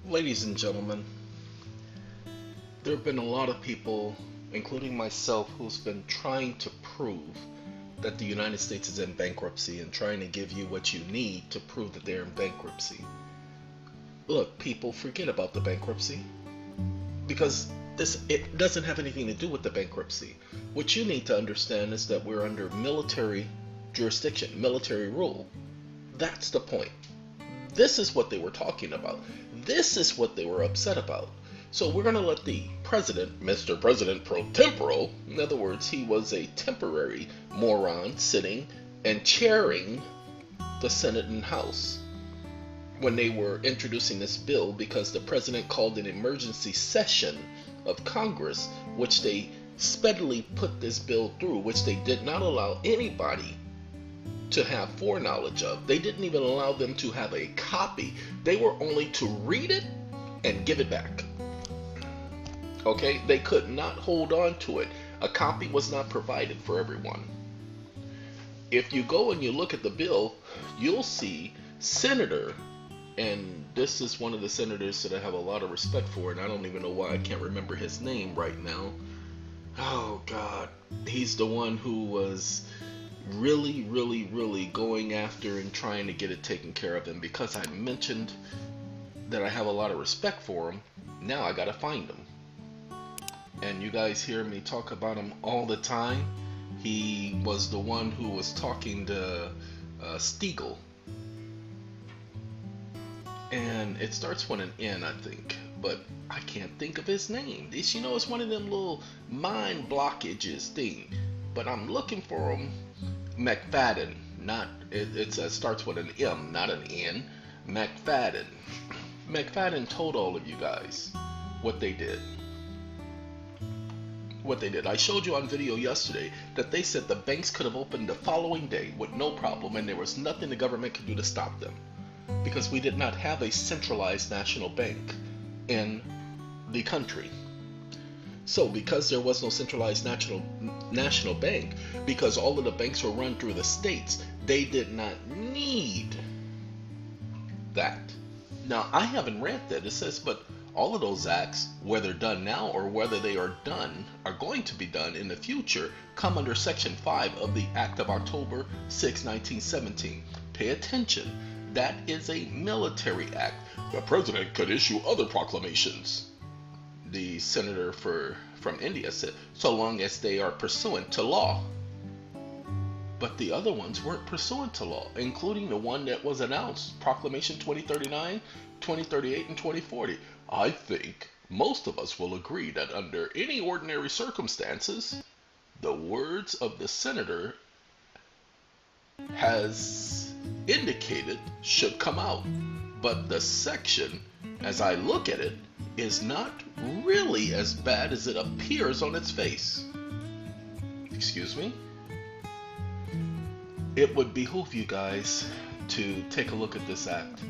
Ladies and gentlemen, there have been a lot of people, including myself, who's been trying to prove that the United States is in bankruptcy and trying to give you what you need to prove that they're in bankruptcy. Look, people, forget about the bankruptcy because it doesn't have anything to do with the bankruptcy. What you need to understand is that we're under military jurisdiction, military rule. That's the point. This is what they were talking about. This is what they were upset about. So we're going to let the president, Mr. President pro tempore, in other words, he was a temporary moron sitting and chairing the Senate and House when they were introducing this bill because the president called an emergency session of Congress, which they speedily put this bill through, which they did not allow anybody to have foreknowledge of. They didn't even allow them to have a copy. They were only to read it and give it back. Okay, they could not hold on to it. A copy was not provided for everyone. If you go and you look at the bill, you'll see Senator, and this is one of the senators that I have a lot of respect for, and I don't even know why I can't remember his name right now. Oh God, he's the one who was really going after and trying to get it taken care of. And because I mentioned that I have a lot of respect for him, now I gotta find him. And you guys hear me talk about him all the time. He was the one who was talking to Stiegel. And it starts with an N, I think, but I can't think of his name. This, you know, it's one of them little mind blockages thing. But I'm looking for him. McFadden, not it starts with an M, not an N. McFadden. McFadden told all of you guys what they did. I showed you on video yesterday that they said the banks could have opened the following day with no problem, and there was nothing the government could do to stop them because we did not have a centralized national bank in the country. So because there was no centralized national bank, because all of the banks were run through the states, they did not need that. Now, I haven't read that. It says, but all of those acts, whether done now or whether they are going to be done in the future, come under Section 5 of the Act of October 6, 1917. Pay attention. That is a military act. The president could issue other proclamations. The senator from India said, so long as they are pursuant to law. But the other ones weren't pursuant to law, including the one that was announced, Proclamation 2039, 2038, and 2040. I think most of us will agree that under any ordinary circumstances, the words of the senator has indicated should come out. But the section, as I look at it, is not really as bad as it appears on its face. Excuse me? It would behoove you guys to take a look at this act.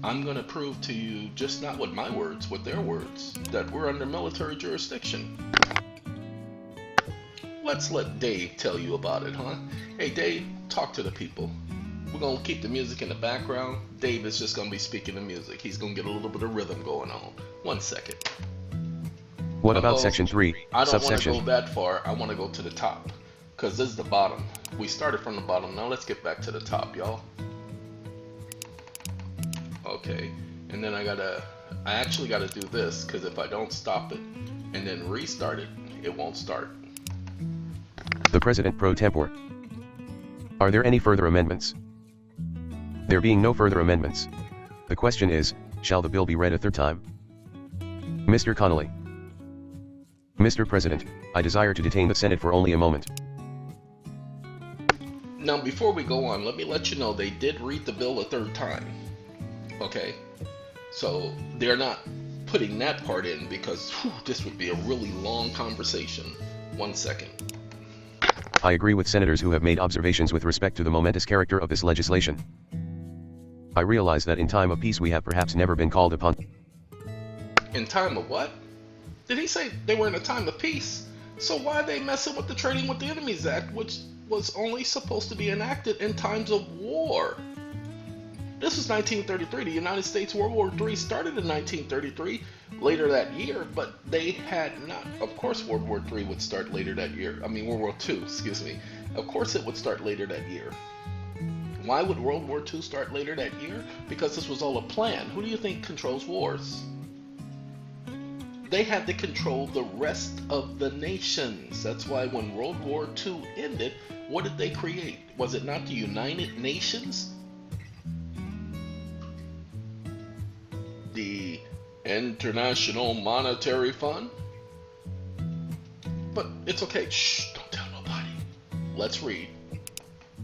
I'm going to prove to you, just not with my words, with their words, that we're under military jurisdiction. Let's let Dave tell you about it, huh? Hey Dave, talk to the people. We're going to keep the music in the background. Dave is just going to be speaking the music. He's going to get a little bit of rhythm going on. 1 second. What about Section 3, I don't want to subsection? go that far. I want to go to the top. Because this is the bottom. We started from the bottom. Now let's get back to the top, y'all. Okay. And then I actually gotta do this, because if I don't stop it and then restart it, it won't start. The President pro tempore. Are there any further amendments? There being no further amendments, the question is, shall the bill be read a third time? Mr. Connolly. Mr. President, I desire to detain the Senate for only a moment. Now, before we go on, let me let you know they did read the bill a third time. Okay? So, they're not putting that part in because this would be a really long conversation. 1 second. I agree with senators who have made observations with respect to the momentous character of this legislation. I realize that in time of peace we have perhaps never been called upon. In time of what? Did he say they were in a time of peace? So why are they messing with the Trading with the Enemies Act, which was only supposed to be enacted in times of war? This was 1933. The United States World War III started in 1933, later that year, but they had not. Of course, World War III would start later that year. I mean, World War II, excuse me. Of course, it would start later that year. Why would World War II start later that year? Because this was all a plan. Who do you think controls wars? They had to control the rest of the nations. That's why when World War II ended, what did they create? Was it not the United Nations? The International Monetary Fund? But it's okay. Shh, don't tell nobody. Let's read.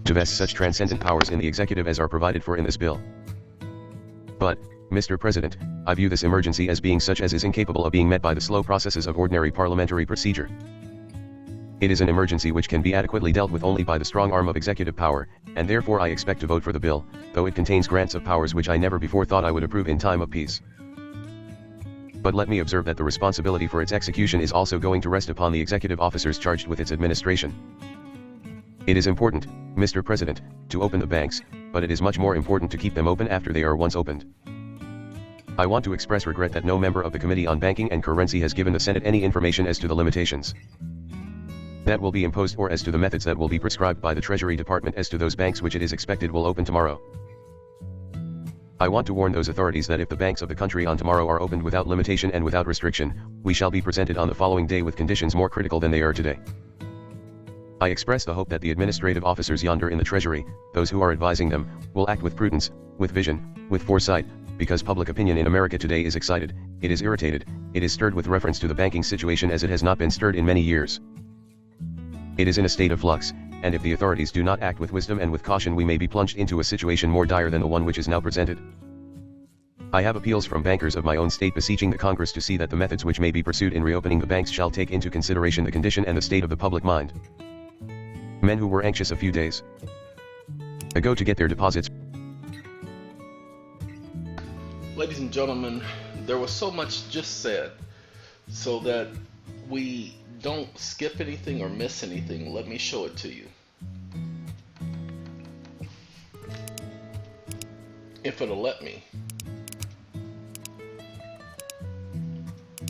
To vest such transcendent powers in the executive as are provided for in this bill. But, Mr. President, I view this emergency as being such as is incapable of being met by the slow processes of ordinary parliamentary procedure. It is an emergency which can be adequately dealt with only by the strong arm of executive power, and therefore I expect to vote for the bill, though it contains grants of powers which I never before thought I would approve in time of peace. But let me observe that the responsibility for its execution is also going to rest upon the executive officers charged with its administration. It is important, Mr. President, to open the banks, but it is much more important to keep them open after they are once opened. I want to express regret that no member of the Committee on Banking and Currency has given the Senate any information as to the limitations that will be imposed or as to the methods that will be prescribed by the Treasury Department as to those banks which it is expected will open tomorrow. I want to warn those authorities that if the banks of the country on tomorrow are opened without limitation and without restriction, we shall be presented on the following day with conditions more critical than they are today. I express the hope that the administrative officers yonder in the Treasury, those who are advising them, will act with prudence, with vision, with foresight, because public opinion in America today is excited, it is irritated, it is stirred with reference to the banking situation as it has not been stirred in many years. It is in a state of flux, and if the authorities do not act with wisdom and with caution we may be plunged into a situation more dire than the one which is now presented. I have appeals from bankers of my own state beseeching the Congress to see that the methods which may be pursued in reopening the banks shall take into consideration the condition and the state of the public mind. Men who were anxious a few days ago to get their deposits. Ladies and gentlemen, there was so much just said, so that we don't skip anything or miss anything. Let me show it to you. If it'll let me.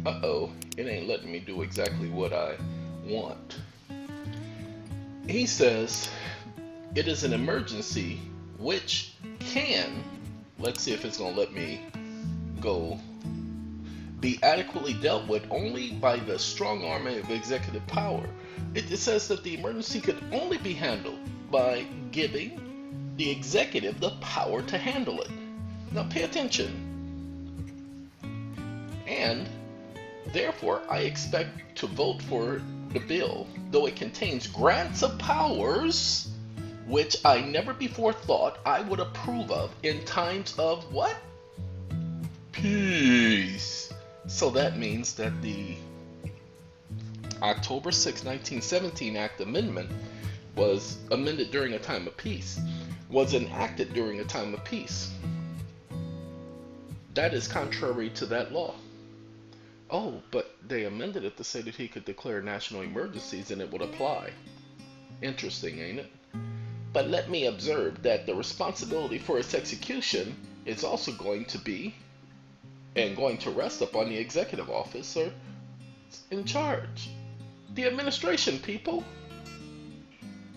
Uh-oh, it ain't letting me do exactly what I want. He says, it is an emergency which can, let's see if it's going to let me go, be adequately dealt with only by the strong arm of executive power. It says that the emergency could only be handled by giving the executive the power to handle it. Now pay attention. And therefore, I expect to vote for the bill, though it contains grants of powers, which I never before thought I would approve of in times of what? Peace. So that means that the October 6, 1917 Act Amendment was amended during a time of peace, was enacted during a time of peace. That is contrary to that law. Oh, but they amended it to say that he could declare national emergencies and it would apply. Interesting, ain't it? But let me observe that the responsibility for its execution is also going to be and going to rest upon the executive officer in charge. The administration, people.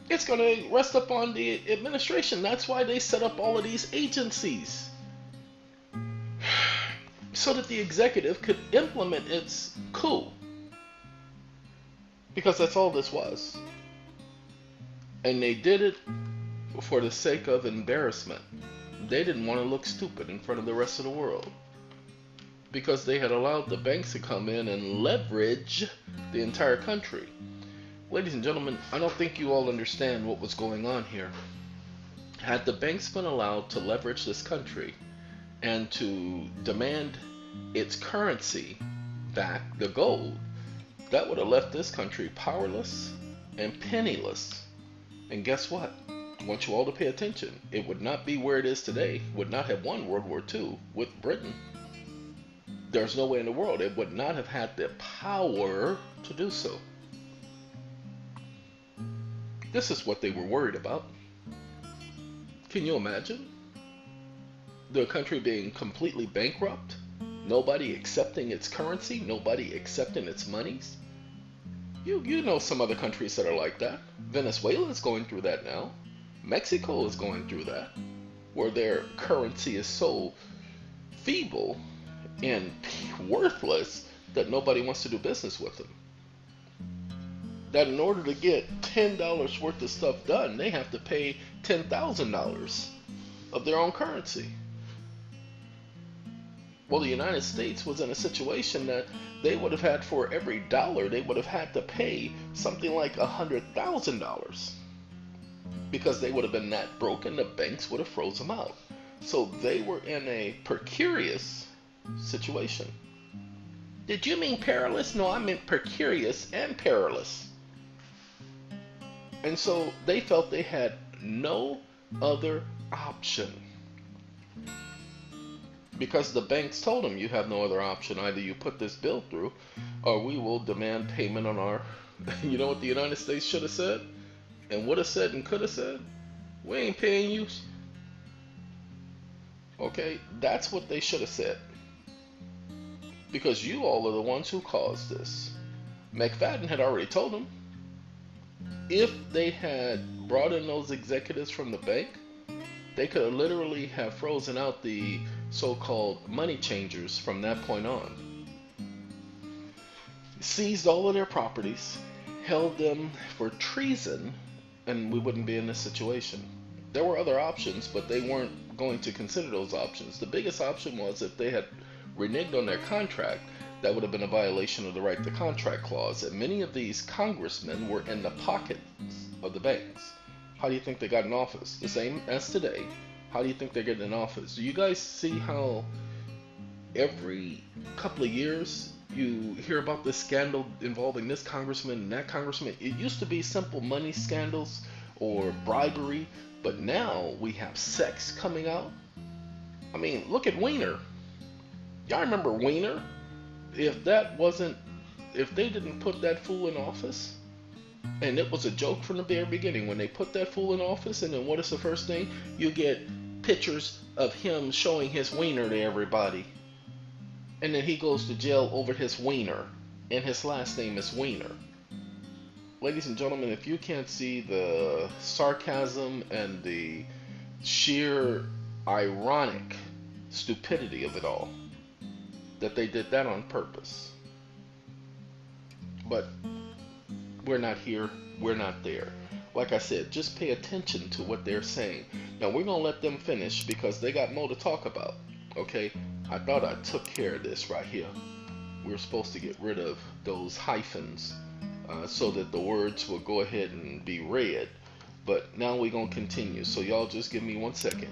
It's going to rest upon the administration. That's why they set up all of these agencies, so that the executive could implement its coup. Because that's all this was. And they did it for the sake of embarrassment. They didn't want to look stupid in front of the rest of the world, because they had allowed the banks to come in and leverage the entire country. Ladies and gentlemen, I don't think you all understand what was going on here. Had the banks been allowed to leverage this country and to demand its currency back, the gold, that would have left this country powerless and penniless. And guess what? I want you all to pay attention. It would not be where it is today, would not have won World War II with Britain. There's no way in the world it would not have had the power to do so. This is what they were worried about. Can you imagine? The country being completely bankrupt, nobody accepting its currency, nobody accepting its monies. You know some other countries that are like that. Venezuela is going through that now. Mexico is going through that, where their currency is so feeble and worthless that nobody wants to do business with them. That in order to get $10 worth of stuff done, they have to pay $10,000 of their own currency. Well, the United States was in a situation that they would have had, for every dollar, they would have had to pay something like $100,000, because they would have been that broke and the banks would have froze them out. So they were in a precarious situation. Did you mean perilous? No, I meant precarious and perilous. And so they felt they had no other option, because the banks told them, you have no other option. Either you put this bill through, or we will demand payment on our... You know what the United States should have said, and would have said, and could have said? We ain't paying you. Okay, that's what they should have said, because you all are the ones who caused this. McFadden had already told them, if they had brought in those executives from the bank, they could literally have frozen out the so-called money changers from that point on. Seized all of their properties, held them for treason, and we wouldn't be in this situation. There were other options, but they weren't going to consider those options. The biggest option was, if they had reneged on their contract, that would have been a violation of the right to contract clause. And many of these congressmen were in the pockets of the banks. How do you think they got in office? The same as today. How do you think they're getting in office? Do you guys see how every couple of years you hear about this scandal involving this congressman and that congressman? It used to be simple money scandals or bribery, but now we have sex coming out. I mean, look at Weiner. Y'all remember Weiner? If they didn't put that fool in office, and it was a joke from the very beginning, when they put that fool in office, and then what is the first thing? You get pictures of him showing his wiener to everybody. And then he goes to jail over his wiener, and his last name is Weiner. Ladies and gentlemen, if you can't see the sarcasm and the sheer ironic stupidity of it all, that they did that on purpose. But we're not here, we're not there. Like I said, just pay attention to what they're saying. Now we're gonna let them finish, because they got more to talk about. Okay, I thought I took care of this right here. We were supposed to get rid of those hyphens so that the words will go ahead and be read. But now we're gonna continue, so y'all just give me 1 second.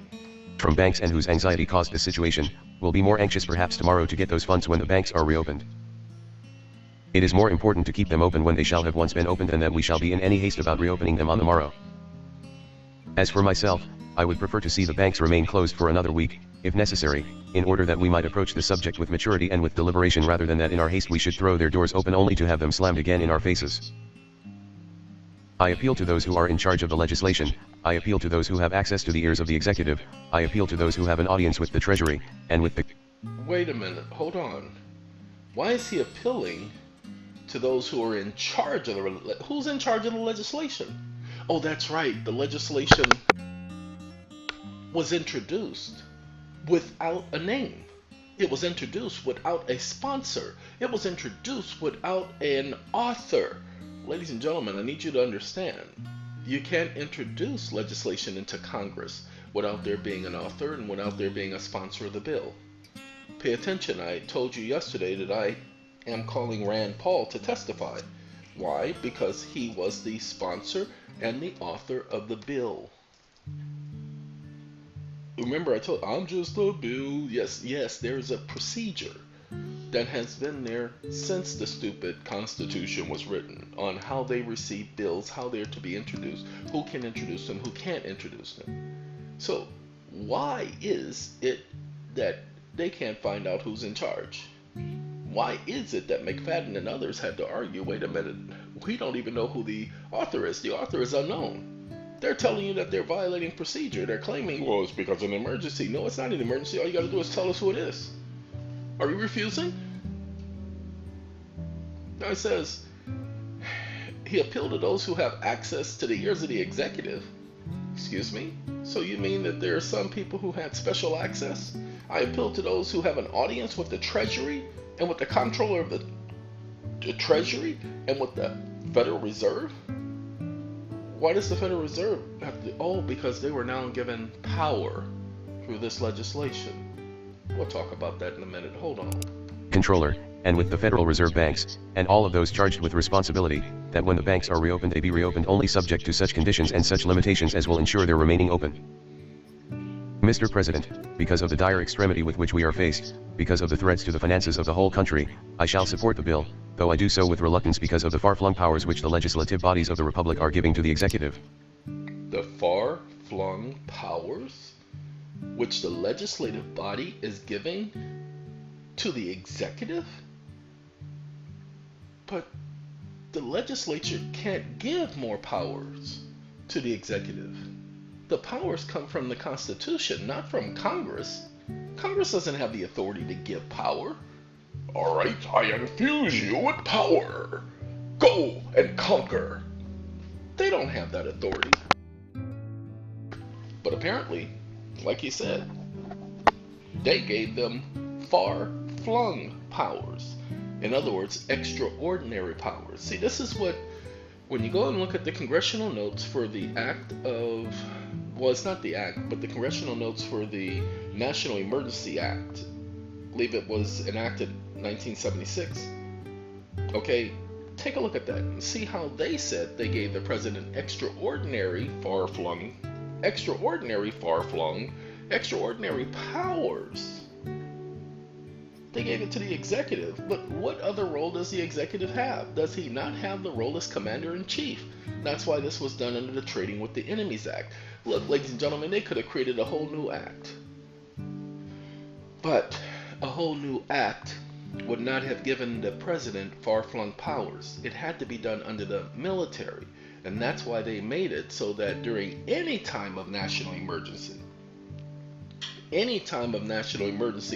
From banks and whose anxiety caused this situation, will be more anxious perhaps tomorrow to get those funds when the banks are reopened. It is more important to keep them open when they shall have once been opened than that we shall be in any haste about reopening them on the morrow. As for myself, I would prefer to see the banks remain closed for another week, if necessary, in order that we might approach the subject with maturity and with deliberation, rather than that in our haste we should throw their doors open only to have them slammed again in our faces. I appeal to those who are in charge of the legislation, I appeal to those who have access to the ears of the executive, I appeal to those who have an audience with the Treasury, and with the... Wait a minute, hold on. Why is he appealing to those who are in charge of the... Who's in charge of the legislation? Oh, that's right, the legislation was introduced without a name. It was introduced without a sponsor. It was introduced without an author. Ladies and gentlemen, I need you to understand, you can't introduce legislation into Congress without there being an author and without there being a sponsor of the bill. Pay attention, I told you yesterday that I am calling Rand Paul to testify. Why? Because he was the sponsor and the author of the bill. Remember, I told, I'm just a bill. Yes, there's a procedure that has been there since the stupid Constitution was written on how they receive bills, how they're to be introduced, who can introduce them, who can't introduce them. So why is it that they can't find out who's in charge? Why is it that McFadden and others had to argue, wait a minute, we don't even know who the author is. The author is unknown. They're telling you that they're violating procedure. They're claiming, well, it's because of an emergency. No, it's not an emergency. All you got to do is tell us who it is. Are you refusing? Now it says, he appealed to those who have access to the ears of the executive. Excuse me? So you mean that there are some people who had special access? I appeal to those who have an audience with the Treasury and with the comptroller of the Treasury and with the Federal Reserve? Why does the Federal Reserve have to? Oh, because they were now given power through this legislation. We'll talk about that in a minute. Hold on. Controller, and with the Federal Reserve banks, and all of those charged with responsibility, that when the banks are reopened they be reopened only subject to such conditions and such limitations as will ensure their remaining open. Mr. President, because of the dire extremity with which we are faced, because of the threats to the finances of the whole country, I shall support the bill, though I do so with reluctance because of the far-flung powers which the legislative bodies of the Republic are giving to the executive. The far-flung powers which the legislative body is giving to the executive? But the legislature can't give more powers to the executive. The powers come from the Constitution, not from Congress. Congress doesn't have the authority to give power. All right, I infuse you with power. Go and conquer. They don't have that authority. But apparently, like he said, they gave them far-flung powers. In other words, extraordinary powers. See, this is what, when you go and look at the congressional notes for the act of, well, it's not the act, but the congressional notes for the National Emergency Act, I believe it was enacted in 1976. Okay, take a look at that and see how they said they gave the president extraordinary far-flung powers. They gave it to the executive, but what other role does the executive have? Does he not have the role as commander-in-chief? That's why this was done under the Trading with the Enemies Act. Look, ladies and gentlemen, they could have created a whole new act. But a whole new act would not have given the president far-flung powers. It had to be done under the military. And that's why they made it so that during any time of national emergency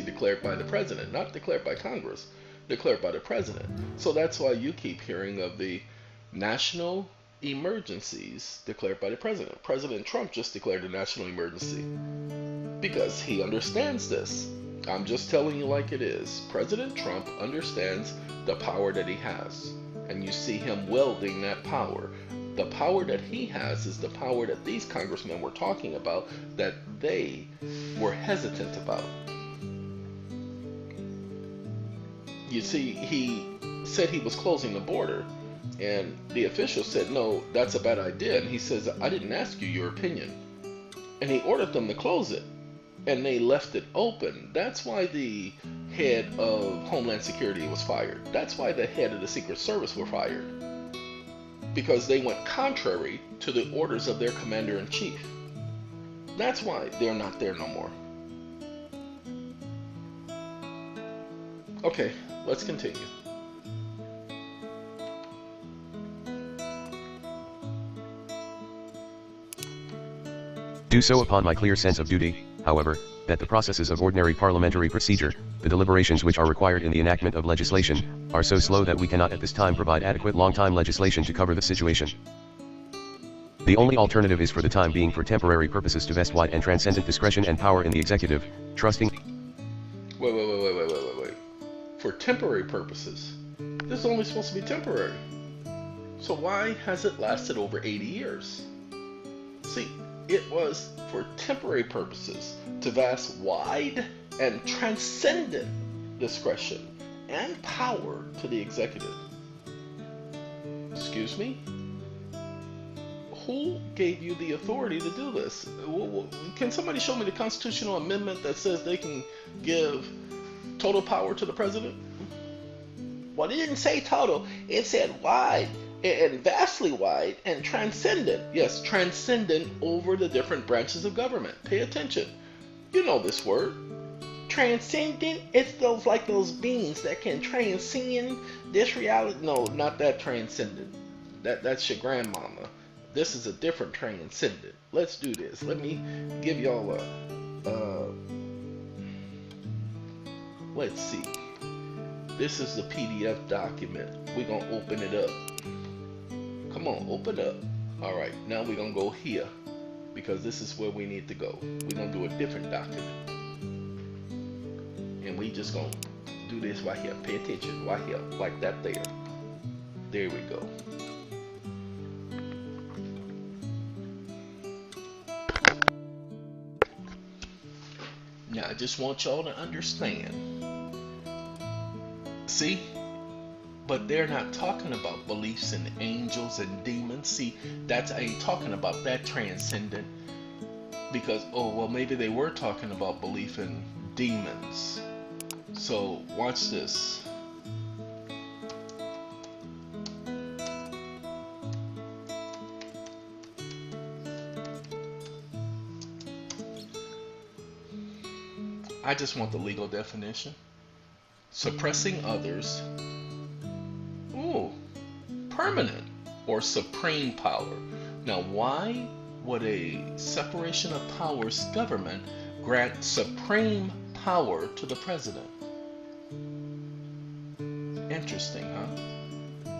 declared by the president, not declared by Congress, declared by the president. So that's why you keep hearing of the national emergencies declared by the president. President Trump just declared a national emergency because he understands this. I'm just telling you like it is. President Trump understands the power that he has, and you see him wielding that power. The power that he has is the power that these congressmen were talking about, that they were hesitant about. You see, he said he was closing the border, and the official said, no, that's a bad idea. And he says, I didn't ask you your opinion. And he ordered them to close it, and they left it open. That's why the head of Homeland Security was fired. That's why the head of the Secret Service were fired. Because they went contrary to the orders of their commander-in-chief. That's why they're not there no more. Okay, let's continue. Do so upon my clear sense of duty, however, that the processes of ordinary parliamentary procedure, the deliberations which are required in the enactment of legislation, are so slow that we cannot at this time provide adequate long-time legislation to cover the situation. The only alternative is for the time being for temporary purposes to vest wide and transcendent discretion and power in the executive, trusting... Wait. For temporary purposes? This is only supposed to be temporary. So why has it lasted over 80 years? See, it was for temporary purposes to vest wide and transcendent discretion and power to the executive. Excuse me? Who gave you the authority to do this? Can somebody show me the constitutional amendment that says they can give total power to the president? Well, it didn't say total. It said wide and vastly wide and transcendent. Yes, transcendent over the different branches of government. Pay attention. You know this word. Transcendent, it's those like those beings that can transcend this reality. No, not that transcendent. That's your grandmama. This is a different transcendent. Let's do this. Let me give y'all let's see. This is the PDF document. We're going to open it up. Come on, open up. All right, now we're going to go here because this is where we need to go. We're going to do a different document. And we just going to do this right here. Pay attention right here, like that there. There we go. Now, I just want y'all to understand. See? But they're not talking about beliefs in angels and demons. See, I ain't talking about that transcendent. Because, oh, well, maybe they were talking about belief in demons. So, watch this. I just want the legal definition. Suppressing others. Ooh, permanent or supreme power. Now, why would a separation of powers government grant supreme power to the president? Interesting, huh?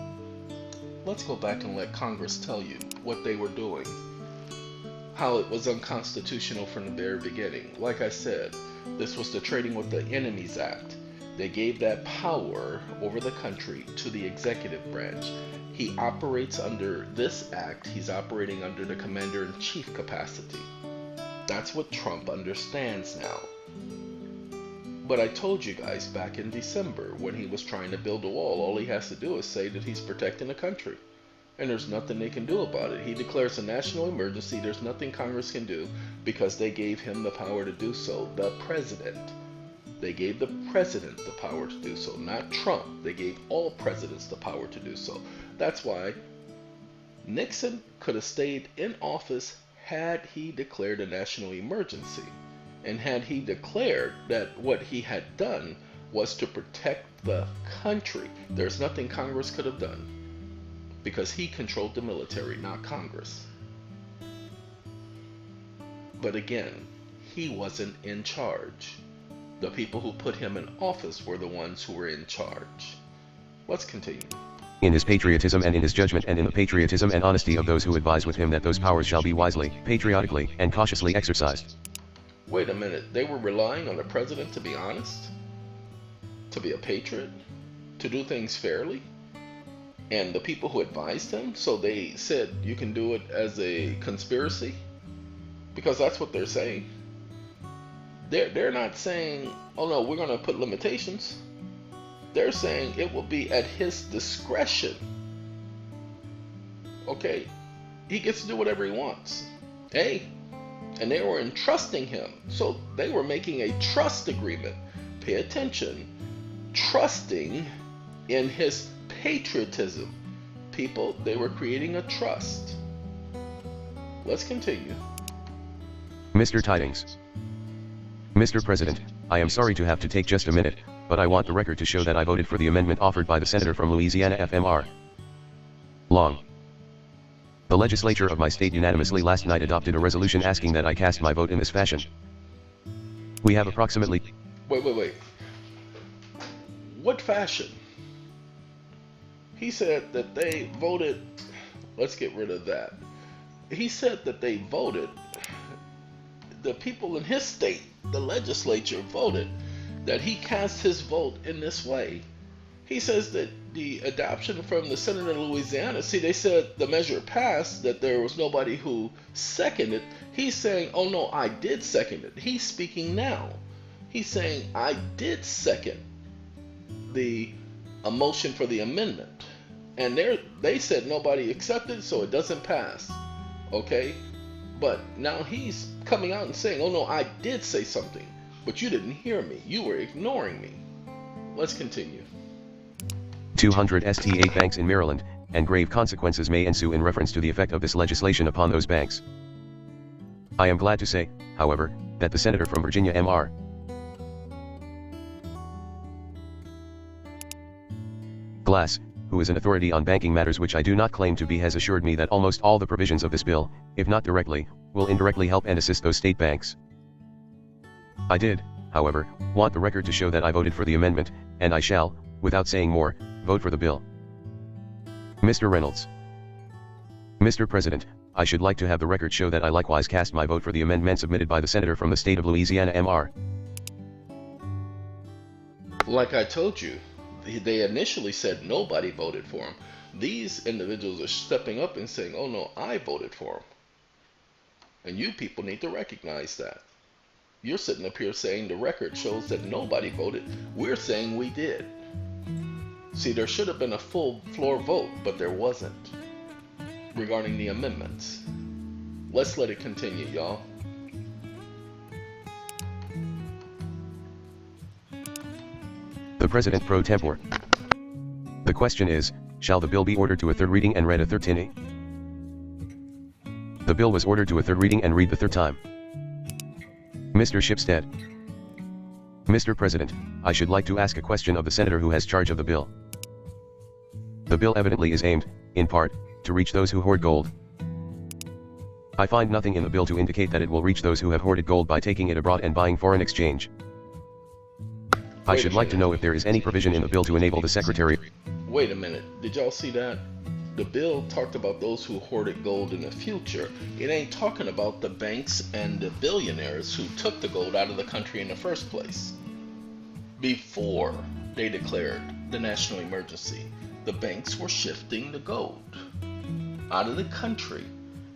Let's go back and let Congress tell you what they were doing. How it was unconstitutional from the very beginning. Like I said, this was the Trading with the Enemies Act. They gave that power over the country to the executive branch. He operates under this act. He's operating under the commander-in-chief capacity. That's what Trump understands now. But I told you guys back in December when he was trying to build a wall, all he has to do is say that he's protecting the country. And there's nothing they can do about it. He declares a national emergency. There's nothing Congress can do because they gave him the power to do so. The president. They gave the president the power to do so, not Trump. They gave all presidents the power to do so. That's why Nixon could have stayed in office had he declared a national emergency. And had he declared that what he had done was to protect the country. There's nothing Congress could have done because he controlled the military, not Congress. But again, he wasn't in charge. The people who put him in office were the ones who were in charge. Let's continue. In his patriotism and in his judgment and in the patriotism and honesty of those who advise with him that those powers shall be wisely, patriotically, and cautiously exercised. Wait a minute, they were relying on the president to be honest? To be a patriot? To do things fairly? And the people who advised him, so they said you can do it as a conspiracy? Because that's what they're saying. They're not saying, oh no, we're going to put limitations. They're saying it will be at his discretion. Okay? He gets to do whatever he wants. Hey? And they were entrusting him. So they were making a trust agreement. Pay attention. Trusting in his patriotism. People, they were creating a trust. Let's continue. Mr. Tidings. Mr. President, I am sorry to have to take just a minute, but I want the record to show that I voted for the amendment offered by the senator from Louisiana FMR. Long. The legislature of my state unanimously last night adopted a resolution asking that I cast my vote in this fashion. We have approximately... Wait. What fashion? He said that they voted... Let's get rid of that. He said that they voted... The people in his state, the legislature, voted that he cast his vote in this way. He says that the adoption from the senator in Louisiana, see, they said the measure passed, that there was nobody who seconded. He's saying, oh no, I did second it. He's speaking now. He's saying, I did second the motion for the amendment. And they said nobody accepted, so it doesn't pass. Okay? But now he's coming out and saying, oh no, I did say something, but you didn't hear me. You were ignoring me. Let's continue. 200 STA banks in Maryland, and grave consequences may ensue in reference to the effect of this legislation upon those banks. I am glad to say, however, that the senator from Virginia Mr. Glass, who is an authority on banking matters which I do not claim to be, has assured me that almost all the provisions of this bill, if not directly, will indirectly help and assist those state banks. I did, however, want the record to show that I voted for the amendment, and I shall, without saying more, vote for the bill. Mr. Reynolds. Mr. President, I should like to have the record show that I likewise cast my vote for the amendment submitted by the senator from the state of Louisiana, Mr. Like I told you, they initially said nobody voted for him. These individuals are stepping up and saying, oh no, I voted for him. And you people need to recognize that. You're sitting up here saying the record shows that nobody voted. We're saying we did. See, there should have been a full floor vote, but there wasn't regarding the amendments. Let's let it continue, y'all. The President pro tempore. The question is, shall the bill be ordered to a third reading and read a third time? The bill was ordered to a third reading and read the third time. Mr. Shipstead. Mr. President, I should like to ask a question of the senator who has charge of the bill. The bill evidently is aimed, in part, to reach those who hoard gold. I find nothing in the bill to indicate that it will reach those who have hoarded gold by taking it abroad and buying foreign exchange. I should like to know if there is any provision in the bill to enable the Secretary. Wait a minute, did y'all see that? The bill talked about those who hoarded gold in the future. It ain't talking about the banks and the billionaires who took the gold out of the country in the first place. Before they declared the national emergency, the banks were shifting the gold out of the country.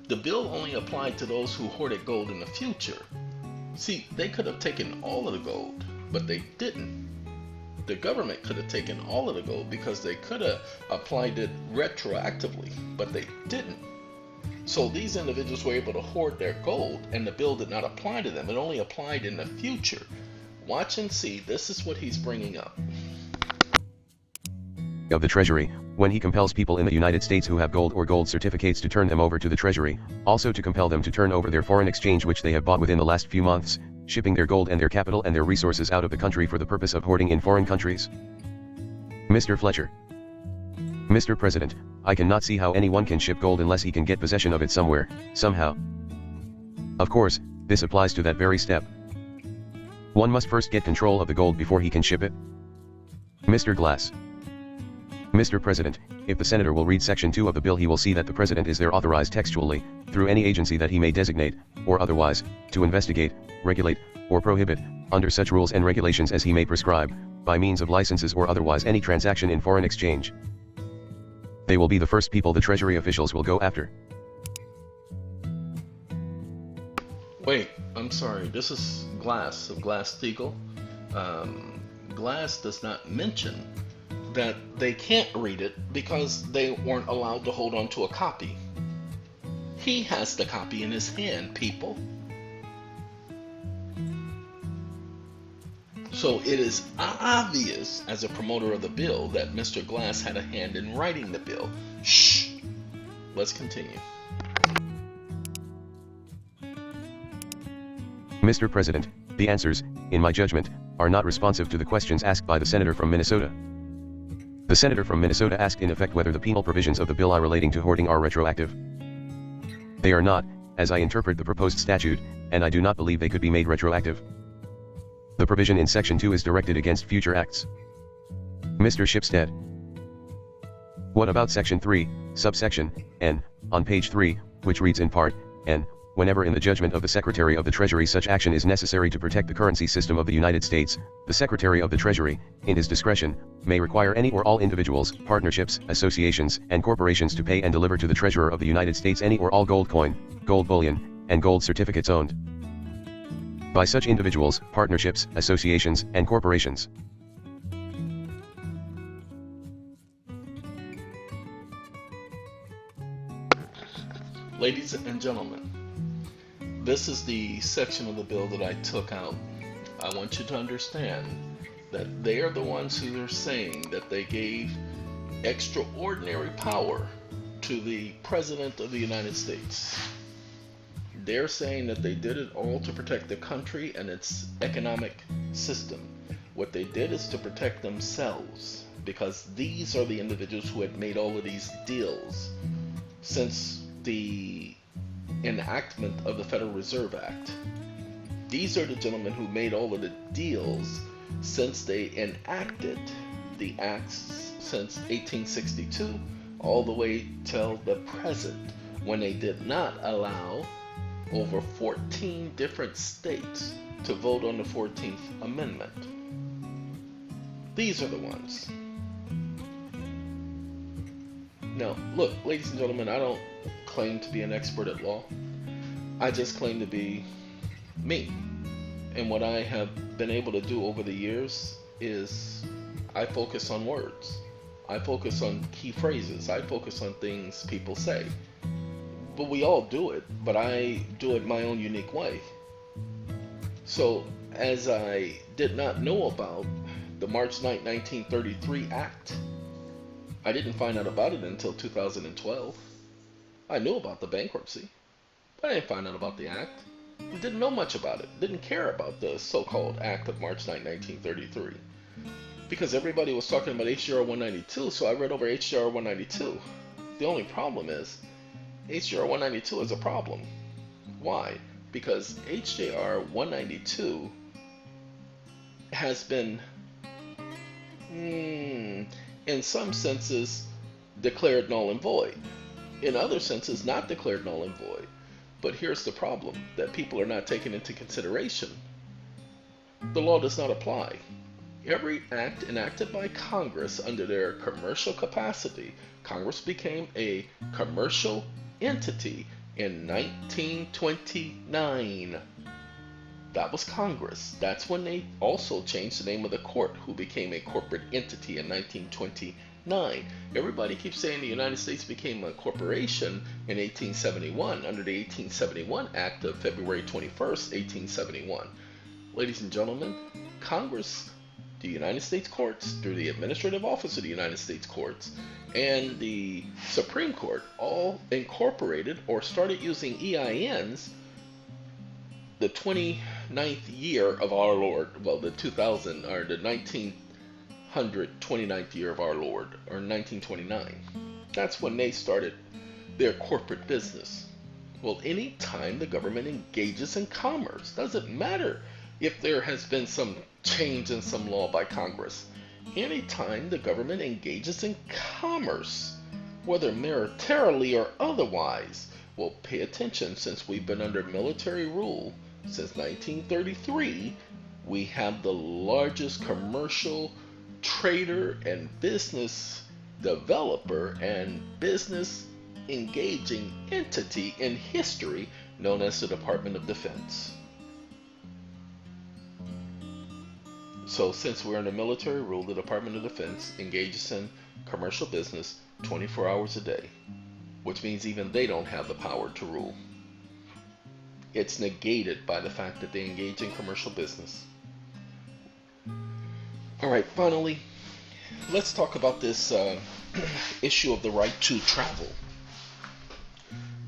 The bill only applied to those who hoarded gold in the future. See, they could have taken all of the gold, but they didn't. The government could have taken all of the gold because they could have applied it retroactively, but they didn't. So these individuals were able to hoard their gold, and the bill did not apply to them. It only applied in the future. Watch and see, this is what he's bringing up. Of the Treasury, when he compels people in the United States who have gold or gold certificates to turn them over to the Treasury, also to compel them to turn over their foreign exchange which they have bought within the last few months, shipping their gold and their capital and their resources out of the country for the purpose of hoarding in foreign countries. Mr. Fletcher. Mr. President, I cannot see how anyone can ship gold unless he can get possession of it somewhere, somehow. Of course, this applies to that very step. One must first get control of the gold before he can ship it. Mr. Glass. Mr. President, if the Senator will read Section 2 of the bill, he will see that the President is there authorized textually, through any agency that he may designate, or otherwise, to investigate, regulate, or prohibit, under such rules and regulations as he may prescribe, by means of licenses or otherwise any transaction in foreign exchange. They will be the first people the Treasury officials will go after. Wait, I'm sorry, this is Glass of Glass-Steagall. Glass does not mention that they can't read it because they weren't allowed to hold on to a copy. He has the copy in his hand, people. So it is obvious as a promoter of the bill that Mr. Glass had a hand in writing the bill. Shh! Let's continue. Mr. President, the answers, in my judgment, are not responsive to the questions asked by the Senator from Minnesota. The Senator from Minnesota asked in effect whether the penal provisions of the bill are relating to hoarding are retroactive. They are not, as I interpret the proposed statute, and I do not believe they could be made retroactive. The provision in Section 2 is directed against future acts. Mr. Shipstead. What about Section 3, subsection N, on page 3, which reads in part, N, whenever in the judgment of the Secretary of the Treasury such action is necessary to protect the currency system of the United States, the Secretary of the Treasury, in his discretion, may require any or all individuals, partnerships, associations, and corporations to pay and deliver to the Treasurer of the United States any or all gold coin, gold bullion, and gold certificates owned by such individuals, partnerships, associations, and corporations. Ladies and gentlemen, this is the section of the bill that I took out. I want you to understand that they are the ones who are saying that they gave extraordinary power to the President of the United States. They're saying that they did it all to protect the country and its economic system. What they did is to protect themselves. because these are the individuals who had made all of these deals since the enactment of the Federal Reserve Act. These are the gentlemen who made all of the deals since they enacted the acts since 1862 all the way till the present, when they did not allow over 14 different states to vote on the 14th Amendment. These are the ones. Now, look, ladies and gentlemen, I don't claim to be an expert at law. I just claim to be me. And what I have been able to do over the years is I focus on words. I focus on key phrases. I focus on things people say. But we all do it, but I do it my own unique way. So, as I did not know about the March 9, 1933 Act, I didn't find out about it until 2012. I knew about the bankruptcy, but I didn't find out about the act. I didn't know much about it. Didn't care about the so-called Act of March 9, 1933. Because everybody was talking about HJR 192, so I read over HJR 192. The only problem is, HJR 192 is a problem. Why? Because HJR 192 has been, in some senses, declared null and void. In other senses, not declared null and void. But here's the problem that people are not taking into consideration. The law does not apply. Every act enacted by Congress under their commercial capacity, Congress became a commercial entity in 1929. That was Congress. That's when they also changed the name of the court, who became a corporate entity in 1929. Everybody keeps saying the United States became a corporation in 1871 under the 1871 Act of February 21st, 1871. Ladies and gentlemen, Congress, the United States courts, through the Administrative Office of the United States courts, and the Supreme Court all incorporated or started using EINs the 29th year of our Lord, well, the 2000 or the 1929th year of our Lord, or 1929. That's when they started their corporate business. Well, any time the government engages in commerce, doesn't matter if there has been some change in some law by Congress. Anytime the government engages in commerce, whether militarily or otherwise, well, pay attention, since we've been under military rule since 1933, we have the largest commercial trader and business developer and business engaging entity in history known as the Department of Defense. So since we're under military rule, the Department of Defense engages in commercial business 24 hours a day, which means even they don't have the power to rule. It's negated by the fact that they engage in commercial business. All right, finally, let's talk about this issue of the right to travel.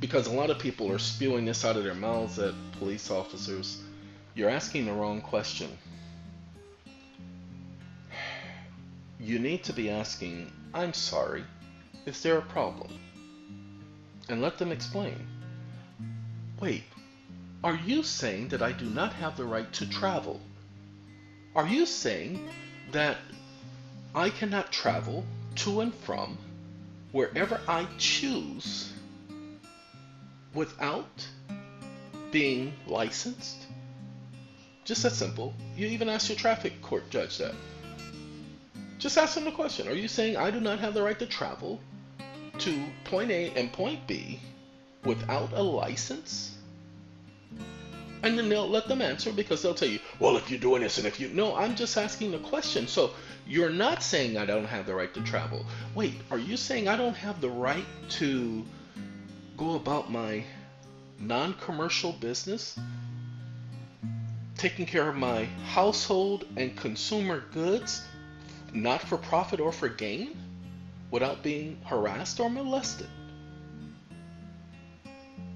Because a lot of people are spewing this out of their mouths at police officers. You're asking the wrong question. You need to be asking, I'm sorry, is there a problem? And let them explain. Wait, are you saying that I do not have the right to travel? Are you saying that I cannot travel to and from wherever I choose without being licensed? Just that simple. You even ask your traffic court judge that. Just ask them the question. Are you saying I do not have the right to travel to point A and point B without a license? And then they'll let them answer, because they'll tell you, well, if you're doing this and if you... No, I'm just asking the question. So you're not saying I don't have the right to travel. Wait, are you saying I don't have the right to go about my non-commercial business, taking care of my household and consumer goods, not for profit or for gain, without being harassed or molested?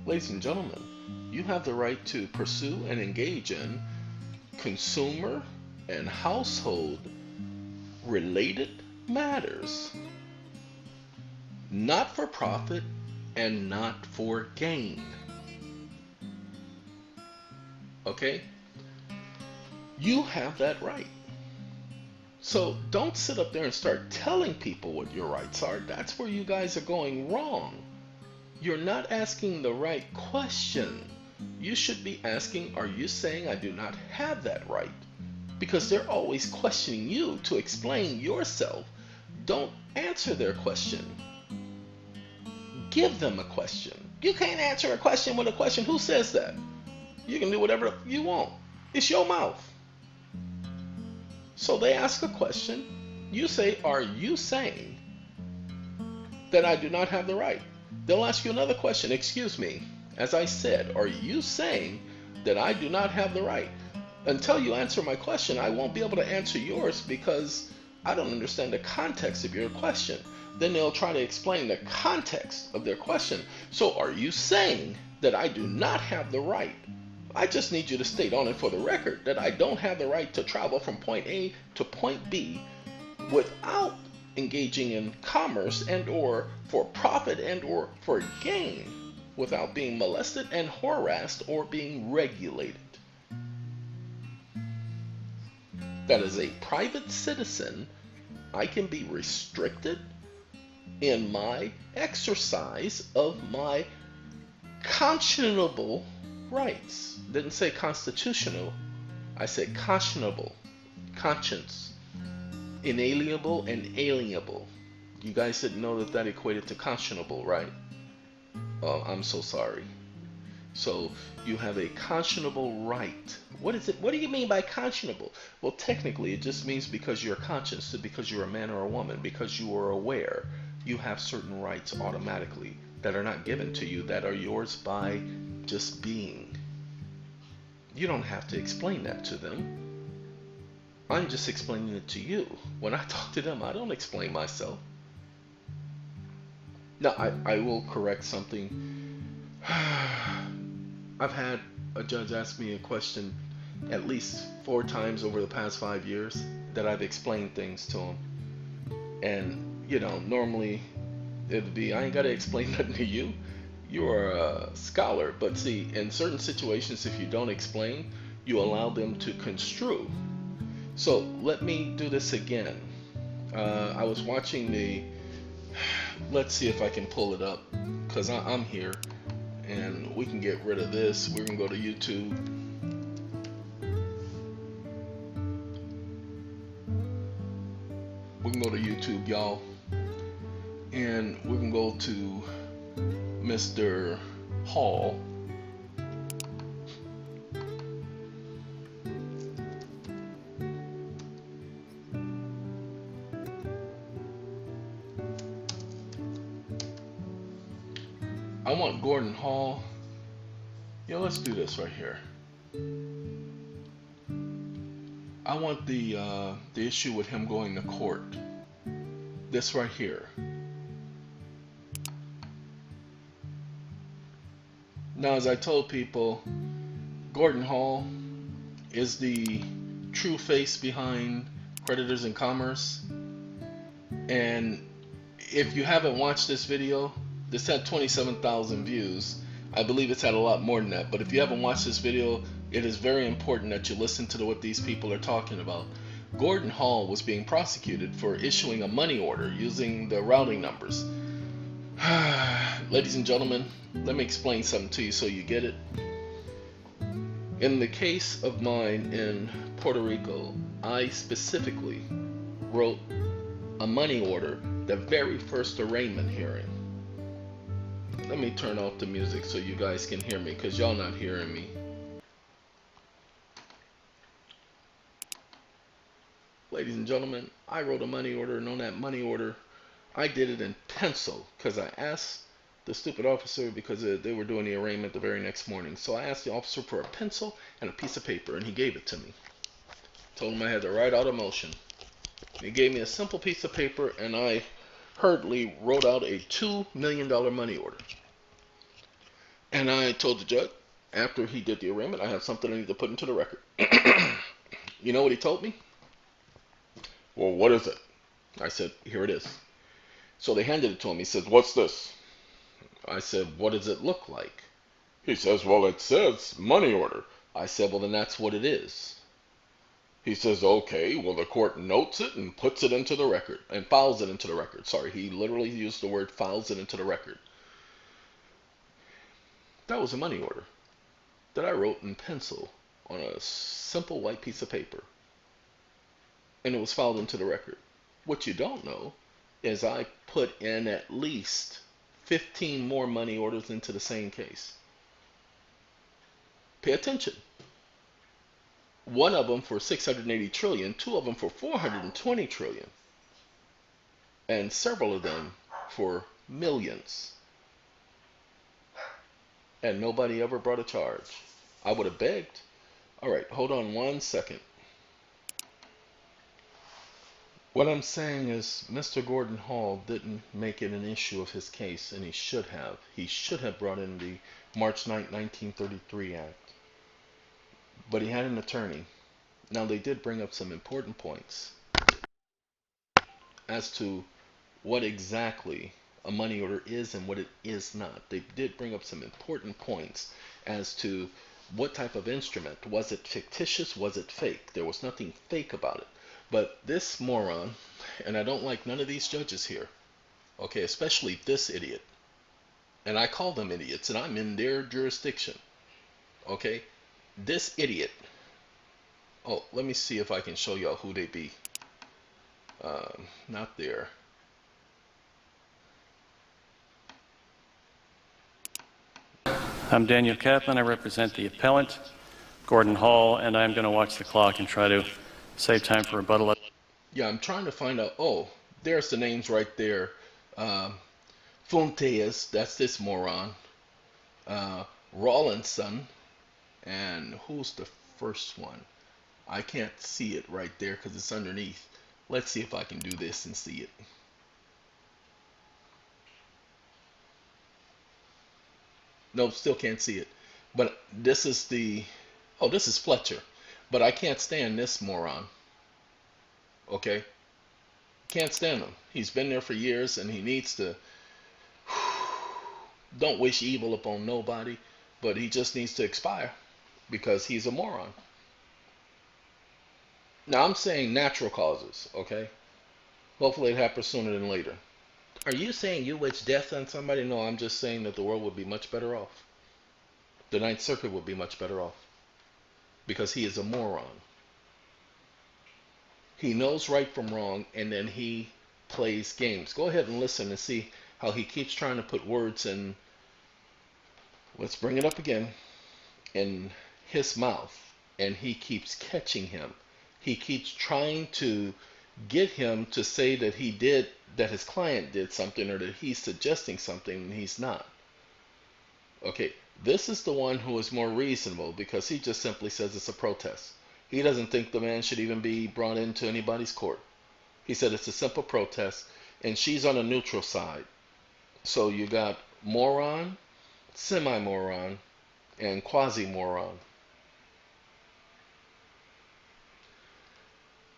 Ladies and gentlemen, you have the right to pursue and engage in consumer and household related matters. Not for profit and not for gain. Okay? You have that right. So don't sit up there and start telling people what your rights are. That's where you guys are going wrong. You're not asking the right question. You should be asking, are you saying I do not have that right? Because they're always questioning you to explain yourself. Don't answer their question. Give them a question. You can't answer a question with a question. Who says that? You can do whatever you want. It's your mouth. So they ask a question. You say, are you saying that I do not have the right? They'll ask you another question. Excuse me. As I said, are you saying that I do not have the right? Until you answer my question, I won't be able to answer yours because I don't understand the context of your question. Then they'll try to explain the context of their question. So are you saying that I do not have the right? I just need you to state on it for the record that I don't have the right to travel from point A to point B without engaging in commerce and or for profit and or for gain, without being molested and harassed or being regulated. That as a private citizen, I can be restricted in my exercise of my conscionable rights. Didn't say constitutional, I said conscionable. Conscience. Inalienable and alienable. You guys didn't know that that equated to conscionable, right? Oh, I'm so sorry. So you have a conscionable right. What is it? What do you mean by conscionable? Well, technically, it just means because you're conscious, because you're a man or a woman, because you are aware, you have certain rights automatically that are not given to you, that are yours by just being. You don't have to explain that to them. I'm just explaining it to you. When I talk to them, I don't explain myself. Now, I will correct something. I've had a judge ask me a question at least 4 times over the past 5 years that I've explained things to him. And, you know, normally it'd be, I ain't got to explain nothing to you. You're a scholar. But see, in certain situations, if you don't explain, you allow them to construe. So let me do this again. I was watching the, let's see if I can pull it up, because I'm here. And we can get rid of this. We're going to go to YouTube. We can go to YouTube, y'all. And we can go to Mr. Hall. I want Gordon Hall. Yeah, let's do this right here. I want the issue with him going to court. This right here. Now, as I told people, Gordon Hall is the true face behind Creditors in Commerce. And if you haven't watched this video, this had 27,000 views. I believe it's had a lot more than that. But if you haven't watched this video, it is very important that you listen to what these people are talking about. Gordon Hall was being prosecuted for issuing a money order using the routing numbers. Ladies and gentlemen, let me explain something to you so you get it. In the case of mine in Puerto Rico, I specifically wrote a money order the very first arraignment hearing. Let me turn off the music so you guys can hear me, because y'all not hearing me. Ladies and gentlemen, I wrote a money order, and on that money order, I did it in pencil, because I asked the stupid officer, because they were doing the arraignment the very next morning. So I asked the officer for a pencil and a piece of paper, and he gave it to me. Told him I had to write out a motion. He gave me a simple piece of paper, and I hurriedly wrote out a $2 million money order. And I told the judge, after he did the arraignment, I have something I need to put into the record. You know what he told me? Well, what is it? I said, here it is. So they handed it to him. He said, what's this? I said, what does it look like? He says, well, it says money order. I said, well, then that's what it is. He says, okay, well, the court notes it and puts it into the record, and files it into the record. Sorry, he literally used the word files it into the record. That was a money order that I wrote in pencil on a simple white piece of paper, and it was filed into the record. What you don't know is I put in at least 15 more money orders into the same case. Pay attention. One of them for 680 trillion, two of them for 420 trillion, and several of them for millions. And nobody ever brought a charge. I would have begged. All right, hold on 1 second. What I'm saying is Mr. Gordon Hall didn't make it an issue of his case, and he should have. He should have brought in the March 9, 1933 Act. But he had an attorney. Now, they did bring up some important points as to what exactly a money order is and what it is not. They did bring up some important points as to what type of instrument. Was it fictitious? Was it fake? There was nothing fake about it. But this moron, and I don't like none of these judges here, okay, especially this idiot, and I call them idiots, and I'm in their jurisdiction, okay, this idiot, oh, let me see if I can show y'all who they be. Not there. I'm Daniel Kaplan. I represent the appellant, Gordon Hall, and I'm going to watch the clock and try to save time for rebuttal. Yeah, I'm trying to find out. Oh, there's the names right there. Funteas, that's this moron. Rawlinson, and who's the first one? I can't see it right there because it's underneath. Let's see if I can do this and see it. Nope, still can't see it. But this is the, oh, this is Fletcher. But I can't stand this moron. Okay? Can't stand him. He's been there for years and he needs to, don't wish evil upon nobody, but he just needs to expire because he's a moron. Now I'm saying natural causes, okay? Hopefully it happens sooner than later. Are you saying you wish death on somebody? No, I'm just saying that the world would be much better off. The Ninth Circuit would be much better off because he is a moron. He knows right from wrong, and then he plays games. Go ahead and listen and see how he keeps trying to put words in, let's bring it up again, in his mouth, and he keeps catching him. He keeps trying to get him to say that he did, that his client did something, or that he's suggesting something, and he's not. Okay, this is the one who is more reasonable because he just simply says it's a protest. He doesn't think the man should even be brought into anybody's court. He said it's a simple protest, and she's on a neutral side. So you got moron, semi-moron, and quasi-moron.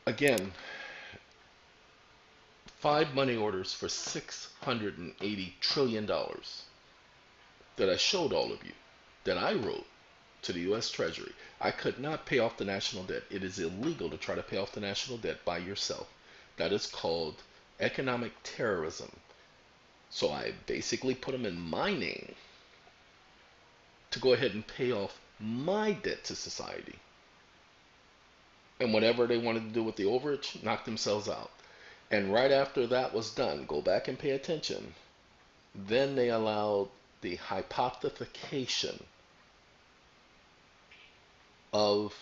Again, 5 money orders for $680 trillion that I showed all of you, that I wrote to the U.S. Treasury. I could not pay off the national debt. It is illegal to try to pay off the national debt by yourself. That is called economic terrorism. So I basically put them in my name to go ahead and pay off my debt to society. And whatever they wanted to do with the overage, knock themselves out. And right after that was done, go back and pay attention. Then they allowed the hypothecation of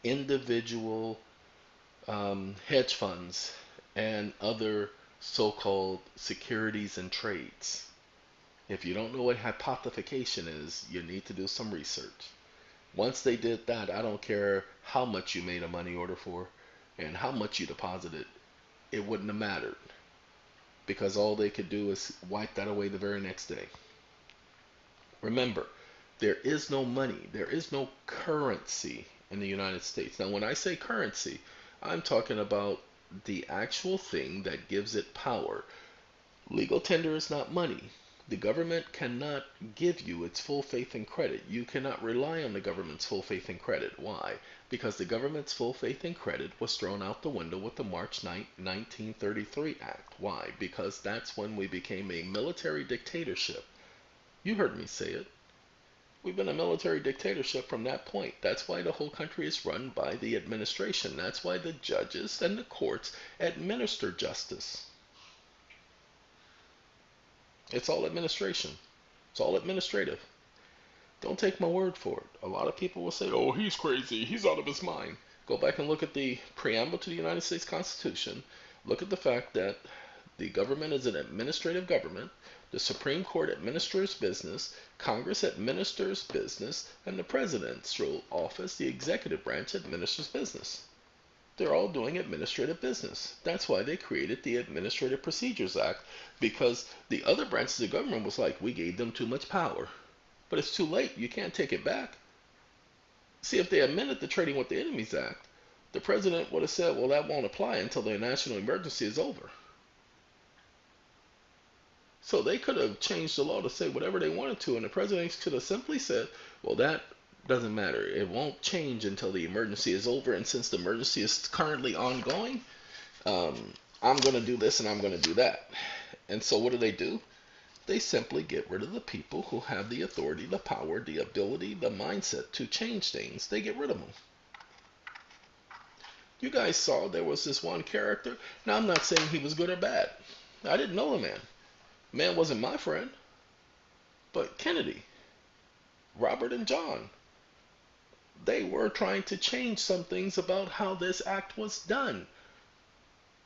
individual hedge funds and other so-called securities and trades. If you don't know what hypothecation is, you need to do some research. Once they did that, I don't care how much you made a money order for and how much you deposited, it wouldn't have mattered because all they could do is wipe that away the very next day. Remember, there is no money, there is no currency in the United States. Now, when I say currency, I'm talking about the actual thing that gives it power. Legal tender is not money. The government cannot give you its full faith and credit. You cannot rely on the government's full faith and credit. Why? Because the government's full faith and credit was thrown out the window with the March 9, 1933 Act. Why? Because that's when we became a military dictatorship. You heard me say it. We've been a military dictatorship from that point. That's why the whole country is run by the administration. That's why the judges and the courts administer justice. It's all administration. It's all administrative. Don't take my word for it. A lot of people will say, oh, he's crazy. He's out of his mind. Go back and look at the preamble to the United States Constitution. Look at the fact that the government is an administrative government. The Supreme Court administers business. Congress administers business. And the presidential office, the executive branch, administers business. They're all doing administrative business. That's why they created the Administrative Procedures Act, because the other branches of government was like, we gave them too much power. But it's too late. You can't take it back. See, if they amended the Trading with the Enemies Act, the president would have said, well, that won't apply until the national emergency is over. So they could have changed the law to say whatever they wanted to, and the president could have simply said, well, that doesn't matter. It won't change until the emergency is over, and since the emergency is currently ongoing, I'm going to do this and I'm going to do that. And so what do? They simply get rid of the people who have the authority, the power, the ability, the mindset to change things. They get rid of them. You guys saw there was this one character. Now, I'm not saying he was good or bad. I didn't know the man. Man wasn't my friend. But Kennedy, Robert and John, they were trying to change some things about how this act was done.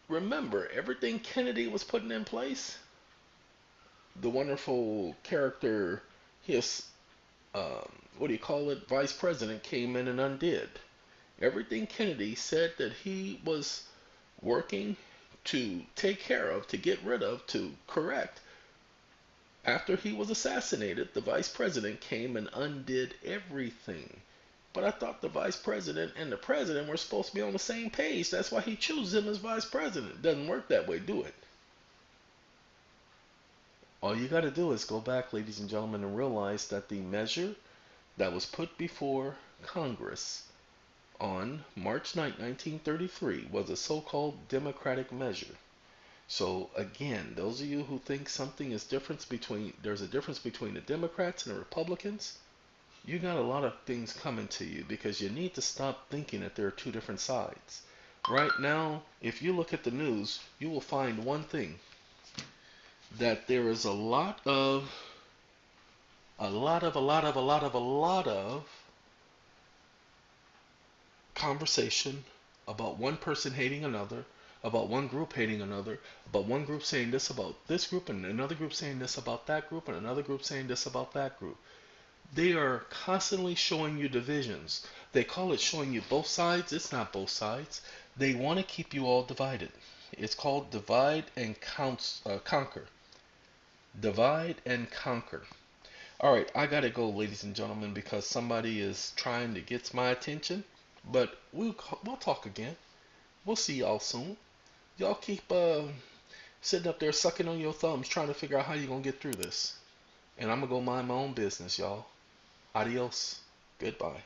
Remember, everything Kennedy was putting in place, the wonderful character, his, vice president came in and undid. Everything Kennedy said that he was working to take care of, to get rid of, to correct, after he was assassinated, the vice president came and undid everything. But I thought the vice president and the president were supposed to be on the same page. That's why he chooses him as vice president. It doesn't work that way, do it? All you got to do is go back, ladies and gentlemen, and realize that the measure that was put before Congress on March 9, 1933 was a so-called democratic measure. So again, those of you who think something is there's a difference between the Democrats and the Republicans, you got a lot of things coming to you, because you need to stop thinking that there are two different sides. Right now, if you look at the news, you will find one thing, that there is a lot of conversation about one person hating another, about one group hating another, about one group saying this about this group, and another group saying this about that group, and another group saying this about that group. They are constantly showing you divisions. They call it showing you both sides. It's not both sides. They want to keep you all divided. It's called divide and conquer. Divide and conquer. All right, I gotta go, ladies and gentlemen, because somebody is trying to get my attention. But we'll talk again. We'll see y'all soon. Y'all keep sitting up there sucking on your thumbs, trying to figure out how you're gonna get through this. And I'm gonna go mind my own business, y'all. Adios. Goodbye.